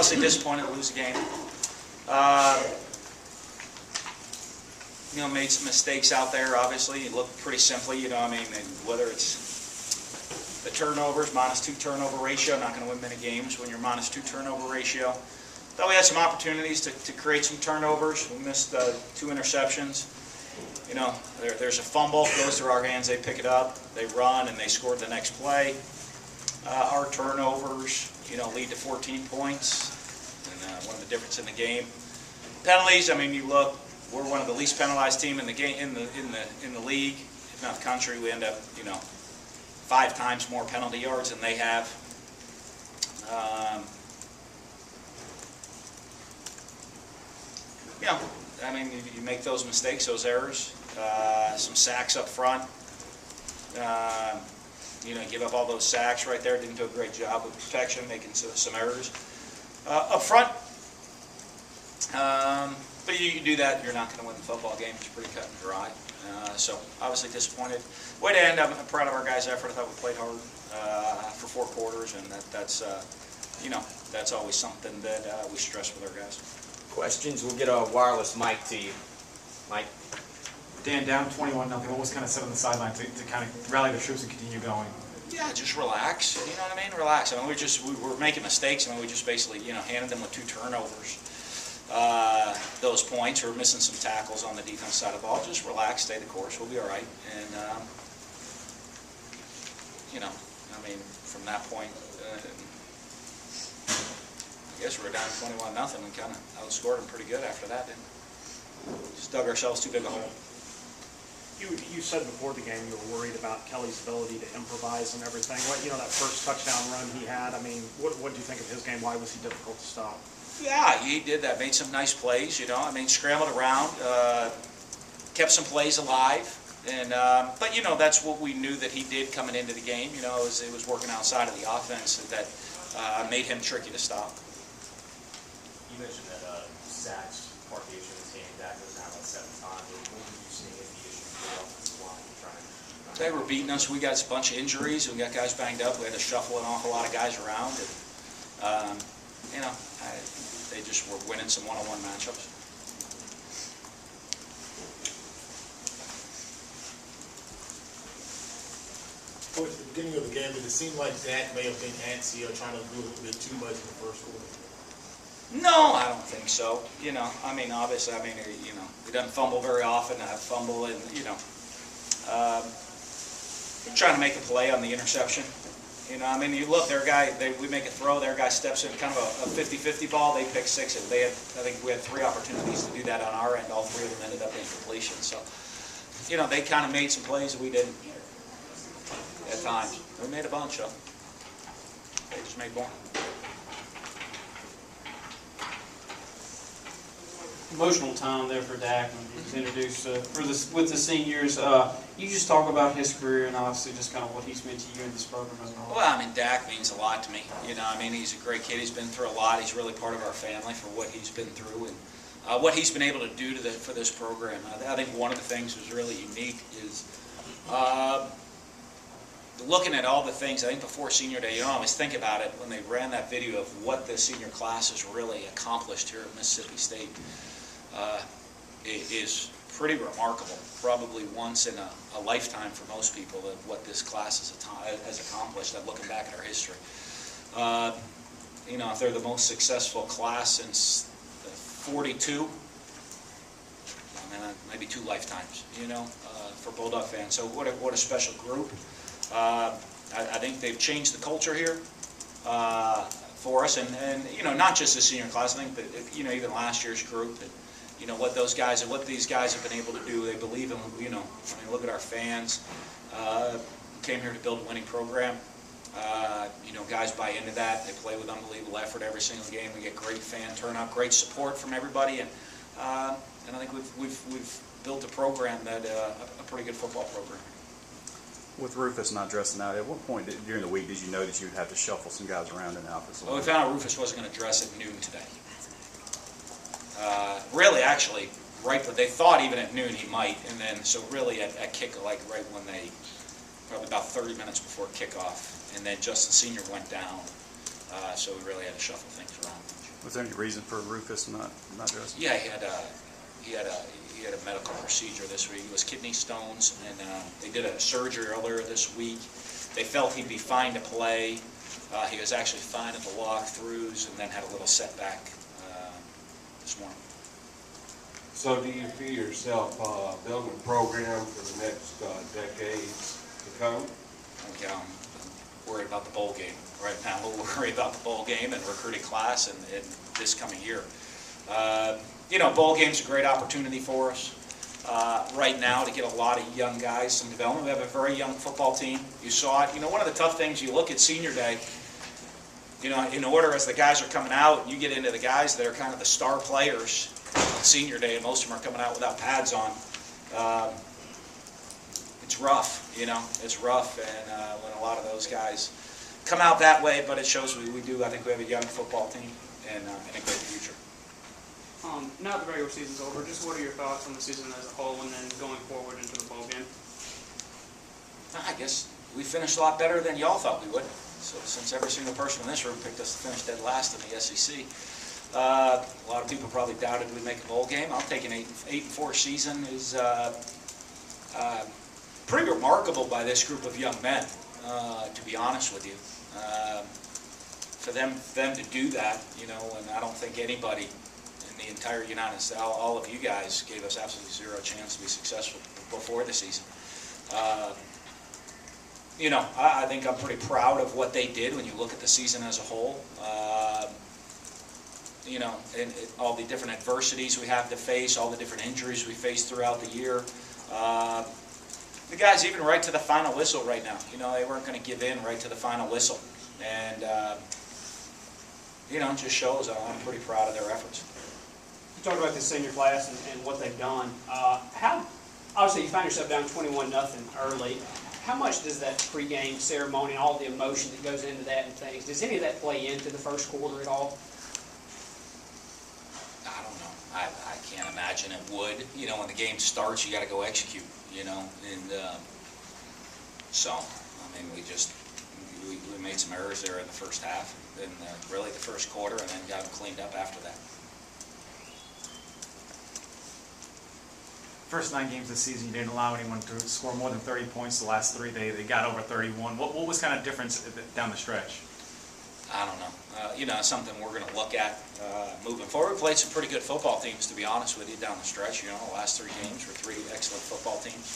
obviously disappointed to lose the game. You know, made some mistakes out there, obviously. It looked pretty simply, you know, I mean, whether it's the turnovers, -2 turnover ratio, not going to win many games when you're -2 turnover ratio. Thought we had some opportunities to create some turnovers. We missed 2 interceptions. You know, there's a fumble, goes through our hands, they pick it up, they run, and they scored the next play. Our turnovers, you know, lead to 14 points, and one of the difference in the game. Penalties, I mean, you look, we're one of the least penalized team in the game in the league, if not the country. We end up, you know, 5 times more penalty yards than they have. You know, I mean, you make those mistakes, those errors. Some sacks up front. You know, give up all those sacks right there. Didn't do a great job with protection, making some errors up front. But you do that, you're not going to win the football game. It's pretty cut and dry. So obviously disappointed. Way to end, I'm proud of our guys' effort. I thought we played hard for 4 quarters, and that's you know, that's always something that we stress with our guys. Questions? We'll get a wireless mic to you. Mike? Dan, down 21-0. What was kind of said on the sideline to kind of rally the troops and continue going? Yeah, just relax. You know what I mean? Relax. I mean, we were making mistakes. I mean, we just basically, you know, handed them with 2 turnovers. Those points. We're missing some tackles on the defense side of the ball. Just relax, stay the course. We'll be all right. And you know, I mean, from that point, I guess we were down 21-0. We kind of outscored them pretty good after that, didn't we? Just dug ourselves too big a hole. You said before the game you were worried about Kelly's ability to improvise and everything. What, you know, that first touchdown run he had, I mean, what did you think of his game? Why was he difficult to stop? Yeah, he did that. Made some nice plays, you know. I mean, scrambled around, kept some plays alive. And but, you know, that's what we knew that he did coming into the game. You know, it was working outside of the offense that made him tricky to stop. You mentioned that sacks part of the issue in this game. Dak was down about 7 times. What were you seeing as the issue for the offensive line trying? They were beating us. We got a bunch of injuries. We got guys banged up. We had to shuffle an awful lot of guys around. And, you know, they just were winning some one-on-one matchups. Coach, at the beginning of the game, did it seem like Dak may have been antsy or trying to do a little bit too much in the first quarter? No, I don't think so. You know, I mean, obviously, I mean, you know, he doesn't fumble very often. I fumble, and you know, trying to make a play on the interception. You know, I mean, you look, their guy, we make a throw, their guy steps in, kind of a 50-50 ball. They pick 6. And I think we had 3 opportunities to do that on our end. All 3 of them ended up being completion. So, you know, they kind of made some plays that we didn't at times. We made a bunch of them. They just made one. Emotional time there for Dak when he was introduced with the seniors. You just talk about his career and obviously just kind of what he's meant to you in this program as a whole. Well, I mean, Dak means a lot to me. You know, I mean, he's a great kid. He's been through a lot. He's really part of our family for what he's been through and what he's been able to do for this program. I think one of the things that's really unique is looking at all the things. I think before senior day, you don't always think about it when they ran that video of what the senior class has really accomplished here at Mississippi State. It is pretty remarkable, probably once in a lifetime for most people, of what this class has accomplished, looking back at our history. You know, if they're the most successful class since 42, maybe 2 lifetimes, you know, for Bulldog fans. So what a special group. I think they've changed the culture here for us, and you know, not just the senior class. I think that, you know, even last year's group, that, you know, what these guys have been able to do. They believe in, you know, I mean, look at our fans. Came here to build a winning program. You know, guys buy into that. They play with unbelievable effort every single game. We get great fan turnout, great support from everybody, and I think we've built a program that a pretty good football program. With Rufus not dressing out, at what point during the week did you know that you would have to shuffle some guys around in the office? Well, we found out Rufus wasn't going to dress at noon today. Really, actually, right, but they thought even at noon he might, and then so really at kick, like right when they, probably about 30 minutes before kickoff, and then Justin Sr. went down, so we really had to shuffle things around. Was there any reason for Rufus not dressing? Yeah, he had a medical procedure this week. It was kidney stones, and they did a surgery earlier this week. They felt he'd be fine to play. He was actually fine at the walkthroughs, and then had a little setback this morning. So do you feel yourself building a program for the next decades to come? I'm worried about the bowl game right now. We'll worry about the bowl game and recruiting class and this coming year. Bowl game's a great opportunity for us right now to get a lot of young guys some development. We have a very young football team. You saw it. One of the tough things, you look at senior day, in order as the guys are coming out, you get into the guys that are kind of the star players on senior day, and most of them are coming out without pads on. It's rough, it's rough, and when a lot of those guys come out that way, but it shows we do. I think we have a young football team and a great future. Now that the regular season's over, just what are your thoughts on the season as a whole and then going forward into the bowl game? I guess we finished a lot better than y'all thought we would. So since every single person in this room picked us to finish dead last in the SEC, a lot of people probably doubted we'd make a bowl game. I'll take an 8-4 season is pretty remarkable by this group of young men, to be honest with you. For them to do that, and I don't think anybody in the entire United States, all of you guys gave us absolutely zero chance to be successful before the season. I think I'm pretty proud of what they did when you look at the season as a whole. And all the different adversities we have to face, all the different injuries we face throughout the year. The guys even right to the final whistle right now. They weren't going to give in right to the final whistle. And, it just shows I'm pretty proud of their efforts. You talked about this senior class and what they've done. Obviously you find yourself down 21-0 early. How much does that pregame ceremony and all the emotion that goes into that and things, does any of that play into the first quarter at all? I don't know. I can't imagine it would. When the game starts, you got to go execute. And so we made some errors there in the first half, and really the first quarter, and then got them cleaned up after that. First 9 games this season, you didn't allow anyone to score more than 30 points. The last 3, they got over 31. What was kind of difference down the stretch? I don't know. Something we're going to look at moving forward. We played some pretty good football teams, to be honest with you, down the stretch. The last 3 games were 3 excellent football teams.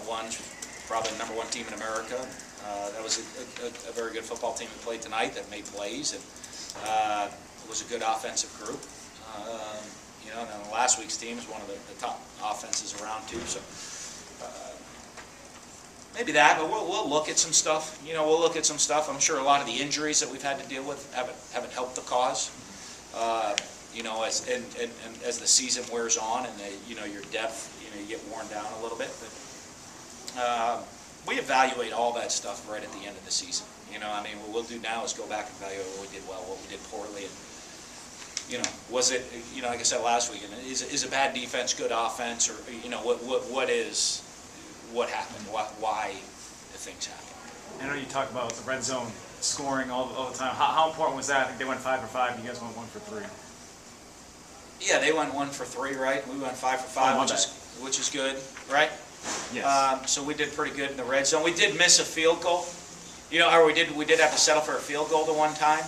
One's probably the number 1 team in America. That was a very good football team that played tonight that made plays, and it was a good offensive group. And then last week's team is one of the top offenses around too. So maybe that, but we'll look at some stuff. We'll look at some stuff. I'm sure a lot of the injuries that we've had to deal with haven't helped the cause. As the season wears on and your depth, you get worn down a little bit. But we evaluate all that stuff right at the end of the season. What we'll do now is go back and evaluate what we did well, what we did poorly, and was it, like I said last week, is a bad defense good offense, or what happened, why the things happen. I know you talk about the red zone scoring all the time. How important was that? I think they went 5 for 5. You guys went 1 for 3. Yeah, they went 1 for 3, right? We went 5 for 5, which is good, right? Yes. So we did pretty good in the red zone. We did miss a field goal, or we did have to settle for a field goal the one time.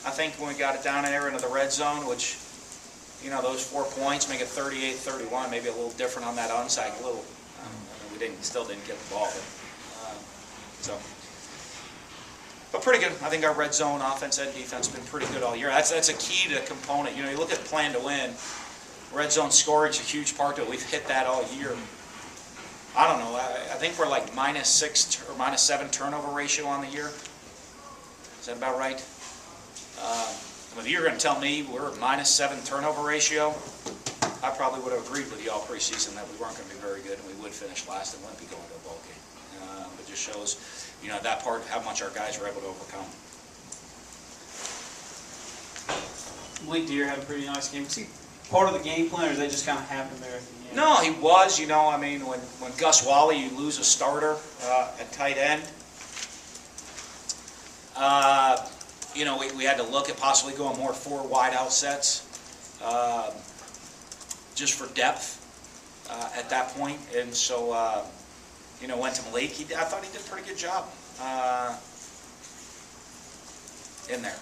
I think when we got it down there into the red zone, which, those 4 points make it 38-31, maybe a little different on that onside. We still didn't get the ball, but pretty good. I think our red zone offense and defense have been pretty good all year. That's a key to component. You look at plan to win. Red zone scoring is a huge part of it. We've hit that all year. I don't know. I think we're like -6 or -7 turnover ratio on the year. Is that about right? If you're going to tell me we're at -7 turnover ratio, I probably would have agreed with you all preseason that we weren't going to be very good and we would finish last and wouldn't be going to a bowl game. It just shows, that part, how much our guys were able to overcome. Malik Deere had a pretty nice game. Was he part of the game plan, or did they just kind of happen there at the end? No, he was. When Gus Wally, you lose a starter at tight end. you know, we had to look at possibly going more 4 wide-out sets, just for depth at that point. And so, you know, went to Malik. I thought he did a pretty good job in there.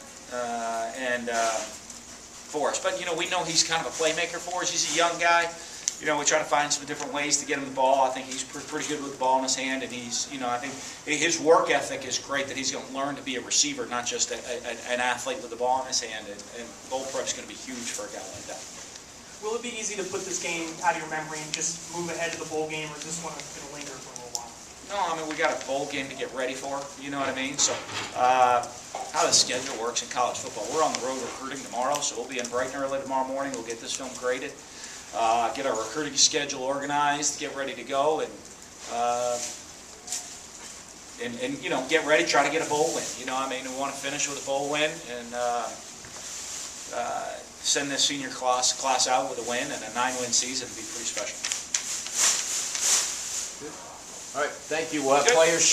For us. But, you know, we know he's kind of a playmaker for us. He's a young guy. You know, we try to find some different ways to get him the ball. I think he's pretty good with the ball in his hand, and he's, you know, I think his work ethic is great, that he's going to learn to be a receiver, not just an athlete with the ball in his hand, and bowl prep is going to be huge for a guy like that. Will it be easy to put this game out of your memory and just move ahead to the bowl game, or is this one going to linger for a little while? No, I mean, we got a bowl game to get ready for, you know what I mean? So, how the schedule works in college football, we're on the road recruiting tomorrow, so we'll be in bright and early tomorrow morning. We'll get this film graded, get our recruiting schedule organized, get ready to go, and you know, get ready, try to get a bowl win. You know, I mean, we want to finish with a bowl win and send this senior class out with a win, and a 9-win season would be pretty special. All right, thank you. We'll have Good. players